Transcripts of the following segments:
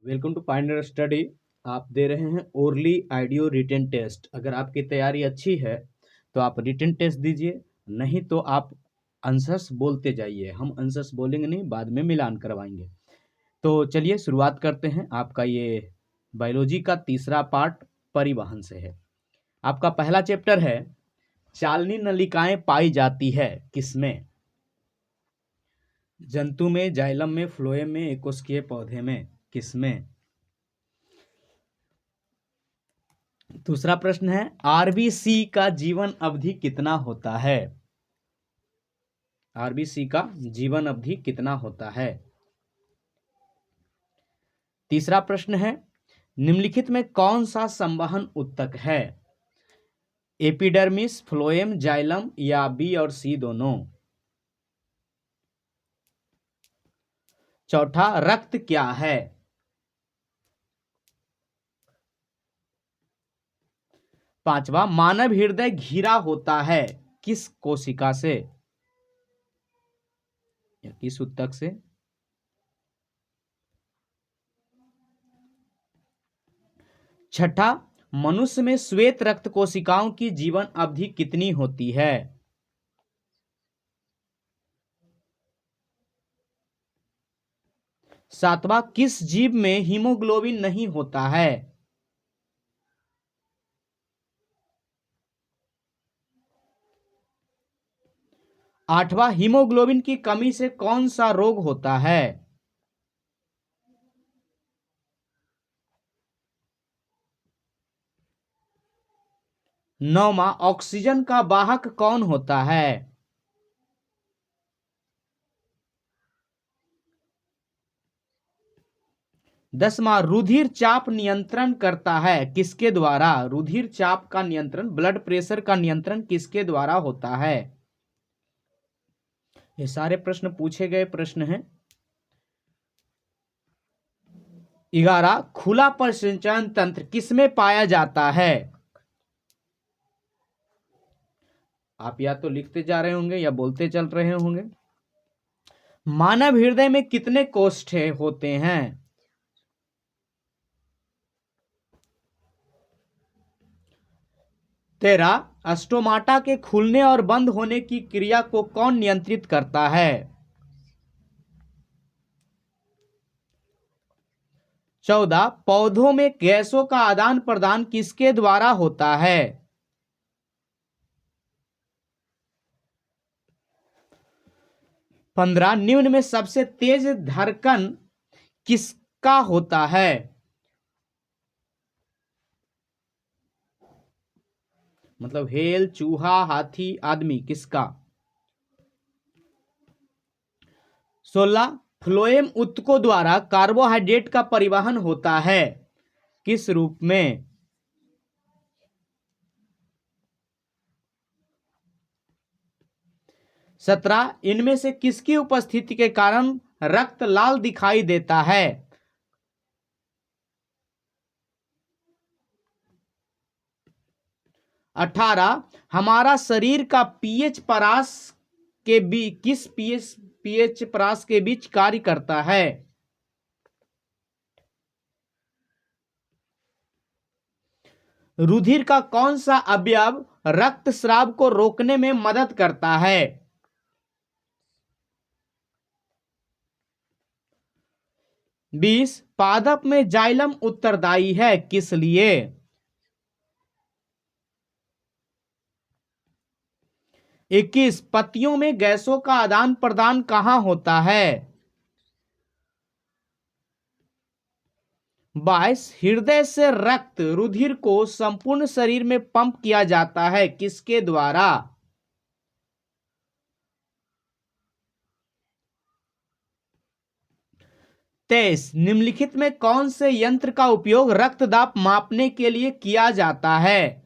Welcome to पाइंडर study. आप दे रहे हैं ओरली आइडियो रिटन टेस्ट। अगर आपकी तैयारी अच्छी है तो आप रिटन टेस्ट दीजिए, नहीं तो आप आंसर्स बोलते जाइए। हम आंसर्स बोलेंगे नहीं, बाद में मिलान करवाएंगे। तो चलिए शुरुआत करते हैं। आपका ये बायोलॉजी का तीसरा पार्ट परिवहन से है। आपका पहला चैप्टर है चालनी नलिकाएं पाई जाती है किसमें? जंतु में, जाइलम में, फ्लोएम में, एकोस्किए पौधे में, किसमें? दूसरा प्रश्न है आरबीसी का जीवन अवधि कितना होता है? आरबीसी का जीवन अवधि कितना होता है? तीसरा प्रश्न है निम्नलिखित में कौन सा संवहन ऊतक है? एपिडर्मिस, फ्लोएम, जाइलम या बी और सी दोनों? चौथा रक्त क्या है? पांचवा मानव हृदय घिरा होता है किस कोशिका से या किस ऊतक से? छठा मनुष्य में श्वेत रक्त कोशिकाओं की जीवन अवधि कितनी होती है? सातवां किस जीव में हीमोग्लोबिन नहीं होता है? आठवां हीमोग्लोबिन की कमी से कौन सा रोग होता है? नौवां ऑक्सीजन का वाहक कौन होता है? 10वां रुधिर चाप नियंत्रण करता है किसके द्वारा? रुधिर चाप का नियंत्रण, ब्लड प्रेशर का नियंत्रण किसके द्वारा होता है? ये सारे प्रश्न पूछे गए प्रश्न हैं। 11 खुला परिसंचरण तंत्र किसमें पाया जाता है? आप या तो लिखते जा रहे होंगे या बोलते चल रहे होंगे। मानव हृदय में कितने कोष्ठ होते हैं? 13 स्टोमाटा के खुलने और बंद होने की क्रिया को कौन नियंत्रित करता है? 14 पौधों में गैसों का आदान प्रदान किसके द्वारा होता है? 15 निम्न में सबसे तेज धड़कन किसका होता है? मतलब हेल, चूहा, हाथी, आदमी, किसका? 16 फ्लोएम ऊतकों द्वारा कार्बोहाइड्रेट का परिवहन होता है किस रूप में? 17 इनमें से किसकी उपस्थिति के कारण रक्त लाल दिखाई देता है? 18 हमारा शरीर का पीएच परास के किस पीएच परास के बीच कार्य करता है? रुधिर का कौन सा अवयव रक्तस्राव को रोकने में मदद करता है? 20 पादप में जाइलम उत्तरदायी है किस लिए? 21 पत्तियों में गैसों का आदान प्रदान कहाँ होता है? 22 हृदय से रक्त रुधिर को संपूर्ण शरीर में पंप किया जाता है किसके द्वारा? 23 निम्नलिखित में कौन से यंत्र का उपयोग रक्तदाब मापने के लिए किया जाता है?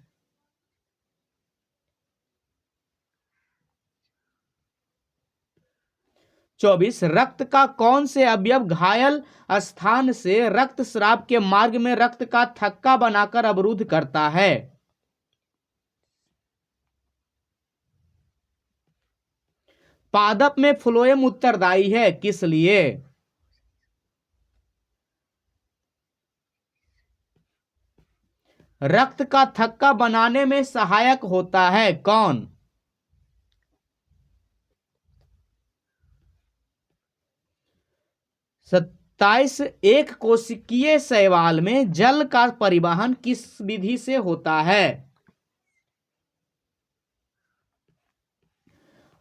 24 रक्त का कौन से अवयव घायल स्थान से रक्तस्राव के मार्ग में रक्त का थक्का बनाकर अवरुद्ध करता है? पादप में फ्लोएम उत्तरदायी है किस लिए? रक्त का थक्का बनाने में सहायक होता है? कौन? 27 एक कोशिकीय शैवाल में जल का परिवहन किस विधि से होता है?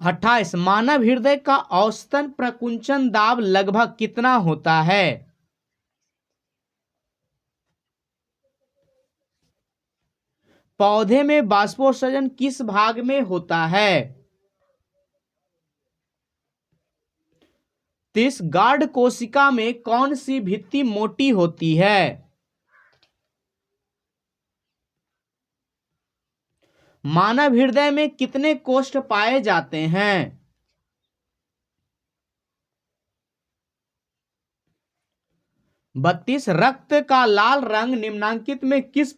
28 मानव हृदय का औसतन प्रकुंचन दाब लगभग कितना होता है? पौधे में बाष्पोत्सर्जन किस भाग में होता है? 30 गार्ड कोशिका में कौन सी भित्ति मोटी होती है? मानव हृदय में कितने कोष्ठ पाए जाते हैं? बत्तीस रक्त का लाल रंग निम्नलिखित में किस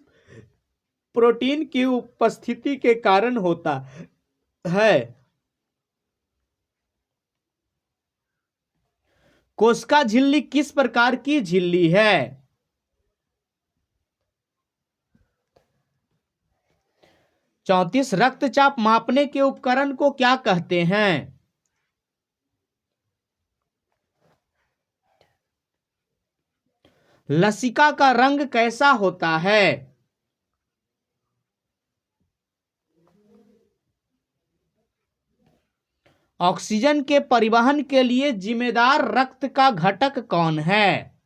प्रोटीन की उपस्थिति के कारण होता है? कोशिका झिल्ली किस प्रकार की झिल्ली है? 34 रक्तचाप मापने के उपकरण को क्या कहते हैं? लसिका का रंग कैसा होता है? ऑक्सीजन के परिवहन के लिए जिम्मेदार रक्त का घटक कौन है?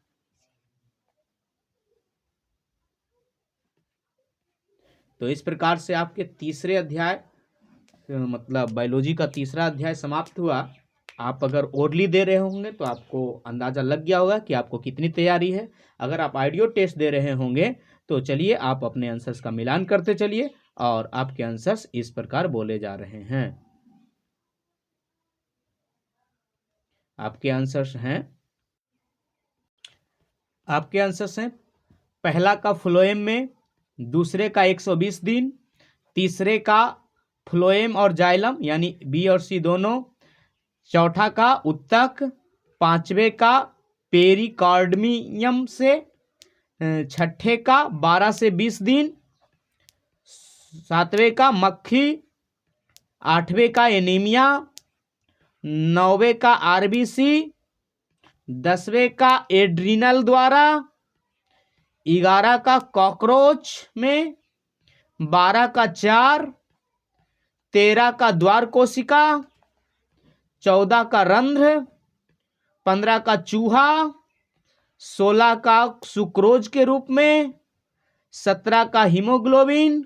तो इस प्रकार से आपके तीसरे अध्याय मतलब बायोलॉजी का तीसरा अध्याय समाप्त हुआ। आप अगर ओरली दे रहे होंगे तो आपको अंदाजा लग गया होगा कि आपको कितनी तैयारी है। अगर आप आइडियो टेस्ट दे रहे होंगे तो चलिए आप अपने आंसर्स का मिलान करते चलिए और आपके आंसर्स इस प्रकार बोले जा रहे हैं। आपके आंसर्स हैं पहला का फ्लोएम में, दूसरे का 120 दिन, तीसरे का फ्लोएम और जाइलम यानी बी और सी दोनों, चौथा का उत्तक, पांचवे का पेरिकार्डियम से, छठे का 12 से 20 दिन, सातवें का मक्खी, आठवें का एनीमिया, नौवें का आरबीसी, 10वें का एड्रिनल द्वारा, 11 का कॉकरोच में, 12 का चार, 13 का द्वार कोशिका, 14 का रंध्र, 15 का चूहा, 16 का सुक्रोज के रूप में, 17 का हीमोग्लोबिन,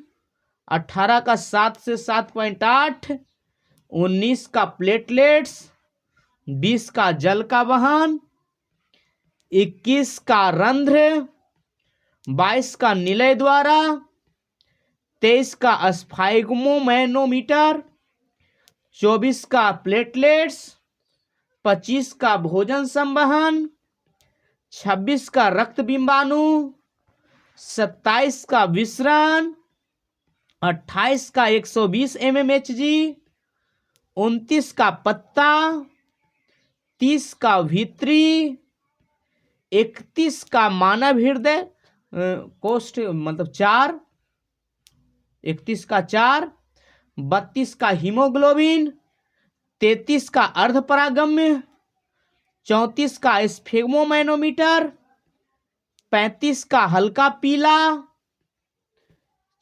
18 का 7 से 7.8, 19 का प्लेटलेट्स, 20 का जल का वहन, 21 का रंध्र, 22 का निलय द्वारा, 23 का स्फाइग्मोमैनोमीटर, 24 का प्लेटलेट्स, 25 का भोजन संवहन, 26 का रक्त बिंबाणु, 27 का विसरण, 28 का 120 mmHg, 29 का पत्ता, 30 का भीतरी, 31 का मानव हृदय कोष्ठ मतलब 4, 31 का 4, 32 का हीमोग्लोबिन, 33 का अर्धपरागम्य, 34 का स्फेग्मोमैनोमीटर, 35 का हल्का पीला,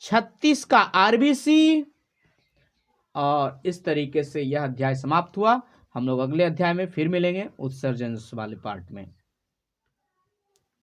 36 का आरबीसी। और इस तरीके से यह अध्याय समाप्त हुआ। हम लोग अगले अध्याय में फिर मिलेंगे उत्सर्जन वाले पार्ट में।